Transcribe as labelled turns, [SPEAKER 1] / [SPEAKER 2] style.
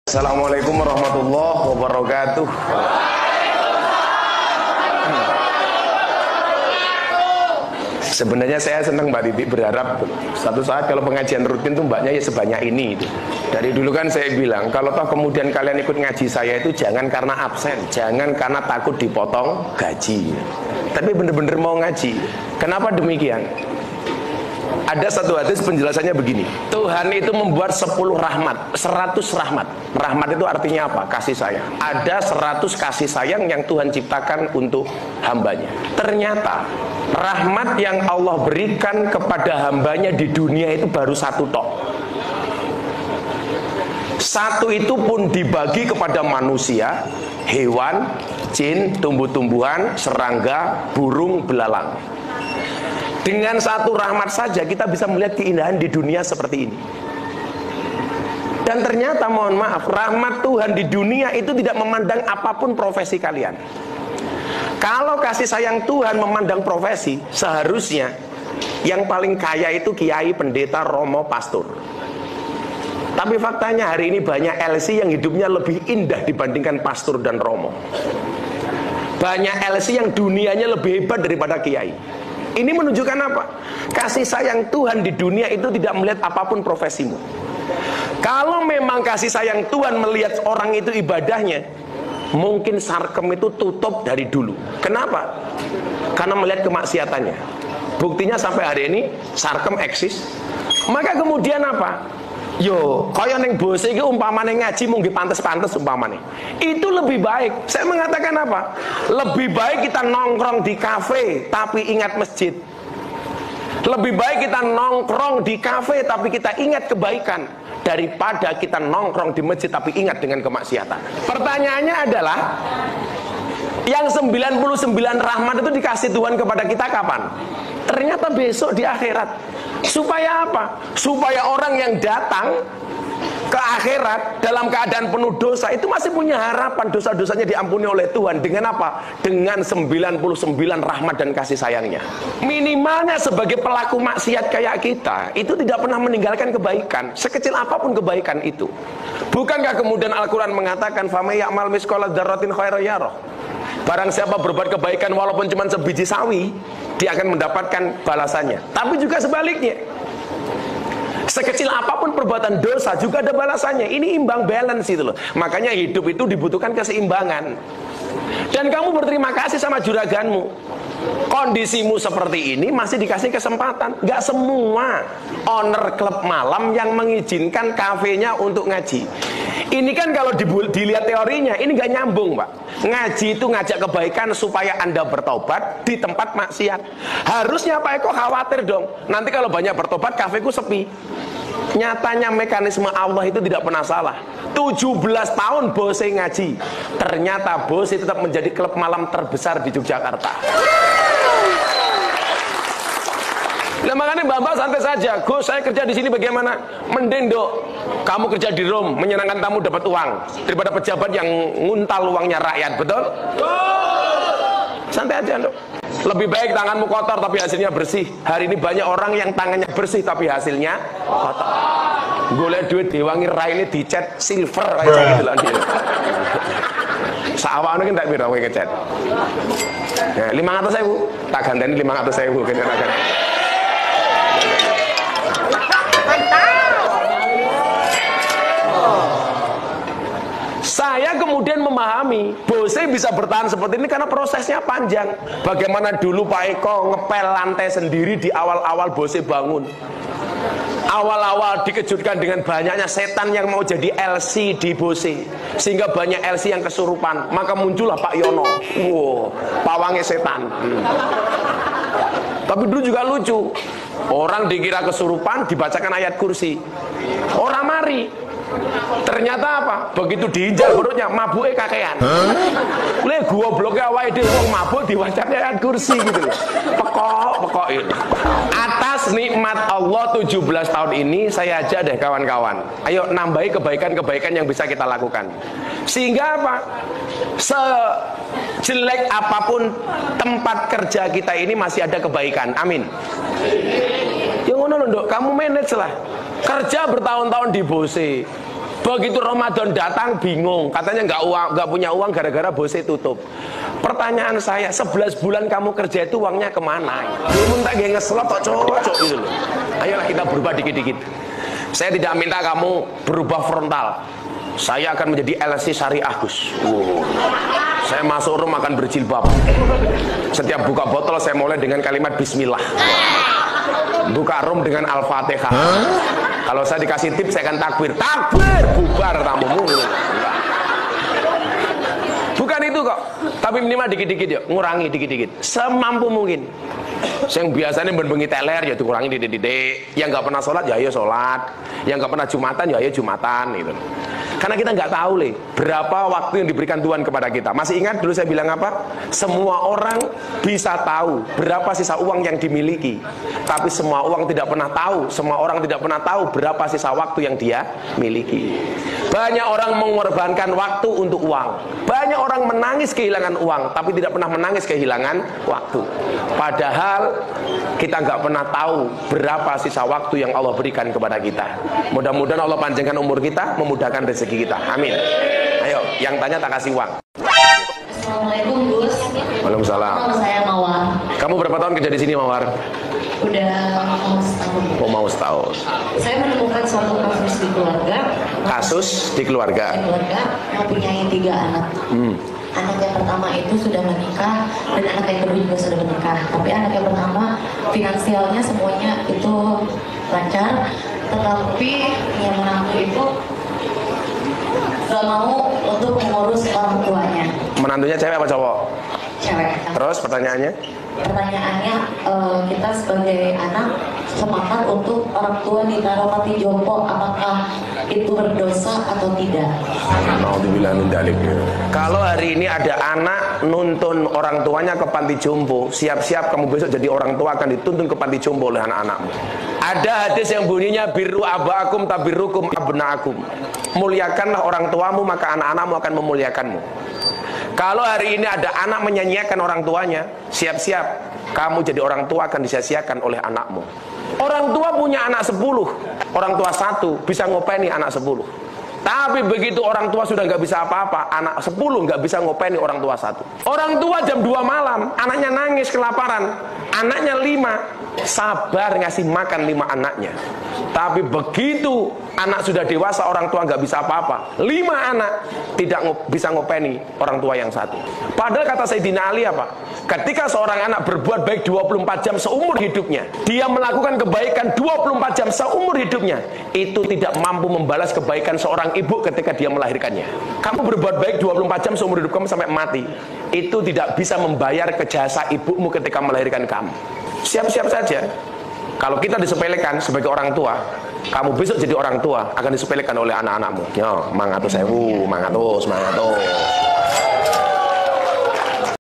[SPEAKER 1] Assalamualaikum warahmatullahi wabarakatuh. Sebenarnya saya senang Mbak Titi, berharap satu saat kalau pengajian rutin tuh mbaknya ya sebanyak ini. Dari dulu kan saya bilang, kalau toh kemudian kalian ikut ngaji saya itu jangan karena absen, jangan karena takut dipotong gaji, tapi bener-bener mau ngaji. Kenapa demikian? Ada satu hadis penjelasannya begini, Tuhan itu membuat 10 rahmat, 100 rahmat. Rahmat itu artinya apa? Kasih sayang. Ada 100 kasih sayang yang Tuhan ciptakan untuk hambanya. Ternyata rahmat yang Allah berikan kepada hambanya di dunia itu baru satu tok. Satu itu pun dibagi kepada manusia, hewan, jin, tumbuh-tumbuhan, serangga, burung, belalang. Dengan satu rahmat saja kita bisa melihat keindahan di dunia seperti ini. Dan ternyata mohon maaf, rahmat Tuhan di dunia itu tidak memandang apapun profesi kalian. Kalau kasih sayang Tuhan memandang profesi, seharusnya yang paling kaya itu kiai, pendeta, romo, pastor. Tapi faktanya hari ini banyak LC yang hidupnya lebih indah dibandingkan pastor dan romo. Banyak LC yang dunianya lebih hebat daripada kiai. Ini menunjukkan apa? Kasih sayang Tuhan di dunia itu tidak melihat apapun profesimu. Kalau memang kasih sayang Tuhan melihat orang itu ibadahnya, mungkin Sarkem itu tutup dari dulu. Kenapa? Karena melihat kemaksiatannya. Buktinya sampai hari ini Sarkem eksis. Maka kemudian apa? Yo, kaya neng bose iki umpamane ngaji mung nggih pantes-pantes umpamane. Itu lebih baik. Saya mengatakan apa? Lebih baik kita nongkrong di kafe tapi ingat masjid. Lebih baik kita nongkrong di kafe tapi kita ingat kebaikan daripada kita nongkrong di masjid tapi ingat dengan kemaksiatan. Pertanyaannya adalah, yang 99 rahmat itu dikasih Tuhan kepada kita kapan? Ternyata besok di akhirat. Supaya apa? Supaya orang yang datang ke akhirat dalam keadaan penuh dosa itu masih punya harapan dosa-dosanya diampuni oleh Tuhan. Dengan apa? Dengan 99 rahmat dan kasih sayangnya. Minimalnya sebagai pelaku maksiat kayak kita itu tidak pernah meninggalkan kebaikan, sekecil apapun kebaikan itu. Bukankah kemudian Al-Quran mengatakan famay ya'mal misqala dzarratin khairan yarah, barang siapa berbuat kebaikan walaupun cuma sebiji sawi, dia akan mendapatkan balasannya. Tapi juga sebaliknya, sekecil apapun perbuatan dosa juga ada balasannya. Ini imbang, balance itu loh. Makanya hidup itu dibutuhkan keseimbangan. Dan kamu berterima kasih sama juraganmu. Kondisimu seperti ini masih dikasih kesempatan. Gak semua owner klub malam yang mengizinkan kafenya untuk ngaji. Ini kan kalau dilihat teorinya, ini gak nyambung Pak. Ngaji itu ngajak kebaikan supaya Anda bertobat di tempat maksiat. Harusnya Pak Eko khawatir dong, nanti kalau banyak bertobat kafeku sepi. Nyatanya mekanisme Allah itu tidak pernah salah. 17 tahun Bose ngaji, ternyata Bose tetap menjadi klub malam terbesar di Yogyakarta. Nah makanya Mbak santai saja. Gus, saya kerja di sini bagaimana? Mending dok, kamu kerja di room, menyenangkan tamu, dapat uang, daripada pejabat yang nguntal uangnya rakyat. Betul? Santai aja dok. Lebih baik tanganmu kotor tapi hasilnya bersih. Hari ini banyak orang yang tangannya bersih tapi hasilnya kotor. Golek duit diwangi raine dicet silver kayak gitu lah dia. Sawane kan tak pira kowe ngecet. Ya 500.000 tak gandani 500.000 kene tak gandani. Saya kemudian memahami Bose bisa bertahan seperti ini karena prosesnya panjang. Bagaimana dulu Pak Eko ngepel lantai sendiri di awal-awal Bose bangun. Awal-awal dikejutkan dengan banyaknya setan yang mau jadi LC di Bose, sehingga banyak LC yang kesurupan. Maka muncullah Pak Yono. Wow, pawangnya setan. Tapi dulu juga lucu. Orang dikira kesurupan dibacakan ayat kursi. Orang mari. Ternyata apa? Begitu diinjak perutnya, mabuke kakean. Le gua bloke awake dhewe wong mabuk diwacane ayat kursi gitu loh. Pekok ini. Atas nikmat Allah 17 tahun ini saya aja deh kawan-kawan. Ayo nambahi kebaikan-kebaikan yang bisa kita lakukan. Sehingga apa? Sejelek apapun tempat kerja kita ini masih ada kebaikan. Amin. Ya ngono lho, Nduk, kamu manage lah. Kerja bertahun-tahun di Bose, Begitu Ramadan datang bingung, katanya nggak punya uang gara-gara bosnya tutup. Pertanyaan saya, 11 bulan kamu kerja itu uangnya kemana? Belum tak gak ngeslot kok cocok gitu loh. Ayolah kita berubah dikit-dikit. Saya tidak minta kamu berubah frontal. Saya akan menjadi LC Syariah Gus. Saya masuk room akan berjilbab. Setiap buka botol saya mulai dengan kalimat Bismillah. Buka room dengan Al-Fatihah. Kalau saya dikasih tips saya akan takbir. Takbir, bubar tamumu. Bukan itu kok. Tapi minimal dikit-dikit yuk, ngurangi dikit-dikit. Semampu mungkin. Yang biasanya berbengi teler ya dikurangi didik-didik. Yang nggak pernah sholat ya ayo sholat. Yang nggak pernah Jumatan ya ayo Jumatan gitu. Karena kita nggak tahu berapa waktu yang diberikan Tuhan kepada kita. Masih ingat dulu saya bilang apa? Semua orang bisa tahu berapa sisa uang yang dimiliki, tapi semua uang tidak pernah tahu. Semua orang tidak pernah tahu berapa sisa waktu yang dia miliki. Banyak orang mengorbankan waktu untuk uang. Banyak orang menangis kehilangan uang, tapi tidak pernah menangis kehilangan waktu. Padahal kita nggak pernah tahu berapa sisa waktu yang Allah berikan kepada kita. Mudah-mudahan Allah panjangkan umur kita, memudahkan rezeki kita. Amin. Ayo, yang tanya tak kasih uang.
[SPEAKER 2] Assalamualaikum Gus.
[SPEAKER 1] Waalaikumsalam.
[SPEAKER 2] Nama saya Mawar.
[SPEAKER 1] Kamu berapa tahun kerja di sini, Mawar?
[SPEAKER 2] Udah mau setahun.
[SPEAKER 1] Oh, mau setahun.
[SPEAKER 2] Saya menemukan suatu kasus di keluarga.
[SPEAKER 1] Kasus di keluarga.
[SPEAKER 2] Keluarga mempunyai 3 anak. Anak yang pertama itu sudah menikah dan anak yang kedua juga sudah menikah. Tapi anak yang pertama finansialnya semuanya itu lancar, tetapi yang menantu itu gak mau untuk mengurus orang tuanya.
[SPEAKER 1] Menantunya cewek apa cowok?
[SPEAKER 2] Cewek.
[SPEAKER 1] Terus pertanyaannya?
[SPEAKER 2] Pertanyaannya, kita sebagai anak sepakat untuk orang tua ditaruh panti jompo, apakah itu berdosa atau tidak?
[SPEAKER 1] Naudzubillah min dzalik. Kalau hari ini ada anak nuntun orang tuanya ke panti jompo, siap-siap kamu besok jadi orang tua akan dituntun ke panti jompo oleh anak-anakmu. Ada hadis yang bunyinya birru abaakum tabirrukum abnaakum. Muliakanlah orang tuamu maka anak-anakmu akan memuliakanmu. Kalau hari ini ada anak menyanyiakan orang tuanya, siap-siap kamu jadi orang tua akan disia-siakan oleh anakmu. Orang tua punya anak 10, orang tua 1 bisa ngopeni anak 10. Tapi begitu orang tua sudah nggak bisa apa-apa, anak 10 nggak bisa ngopeni orang tua 1. Orang tua jam 2 malam, anaknya nangis kelaparan, anaknya 5, sabar ngasih makan 5 anaknya. Tapi begitu anak sudah dewasa, orang tua nggak bisa apa-apa, 5 anak tidak bisa ngopeni orang tua yang 1. Padahal kata Sayyidina Ali apa? Ketika seorang anak berbuat baik 24 jam seumur hidupnya, dia melakukan kebaikan 24 jam seumur hidupnya, itu tidak mampu membalas kebaikan seorang ibu ketika dia melahirkannya. Kamu berbuat baik 24 jam seumur hidup kamu sampai mati, itu tidak bisa membayar jasa ibumu ketika melahirkan kamu. Siap-siap saja. Kalau kita disepelekan sebagai orang tua, kamu besok jadi orang tua akan disepelekan oleh anak-anakmu. Yo, mangatus sewu, mangatus.